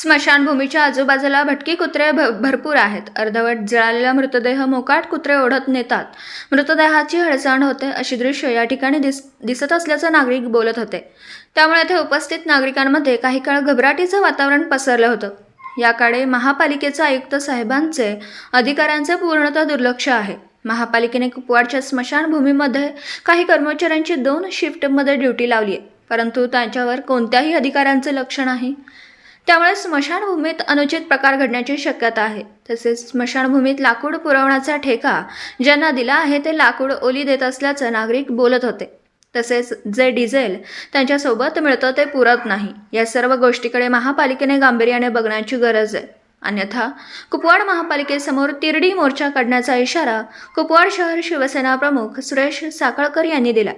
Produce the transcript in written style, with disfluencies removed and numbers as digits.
स्मशानभूमीच्या आजूबाजूला भटकी कुत्रे भरपूर आहेत. अर्धवट जळालेला मृतदेह मोकाट कुत्रे ओढत नेतात. मृतदेहाची हळसांड होते अशी दृश्य या ठिकाणी दिसत असल्याचं नागरिक बोलत होते. त्यामुळे येथे उपस्थित नागरिकांमध्ये काही काळ घबराटीचं वातावरण पसरलं होतं. याकडे महापालिकेचे आयुक्त साहेबांचे अधिकाऱ्यांचे पूर्णतः दुर्लक्ष आहे. महापालिकेने कुपवाडच्या स्मशानभूमीमध्ये काही कर्मचाऱ्यांची 2 शिफ्टमध्ये ड्युटी लावली आहे, परंतु त्यांच्यावर कोणत्याही अधिकाऱ्यांचे लक्ष नाही. त्यामुळे स्मशानभूमीत अनुचित प्रकार घडण्याची शक्यता आहे. तसेच स्मशानभूमीत लाकूड पुरवण्याचा ठेका ज्यांना दिला आहे ते लाकूड ओली देत असल्याचं नागरिक बोलत होते. तसेच जे डिझेल त्यांच्यासोबत मिळतं ते पुरत नाही. या सर्व गोष्टीकडे महापालिकेने गांभीर्याने बघण्याची गरज आहे. अन्यथा कुपवाड महापालिकेसमोर तिरडी मोर्चा काढण्याचा इशारा कुपवाड शहर शिवसेना प्रमुख सुरेश साखळकर यांनी दिला.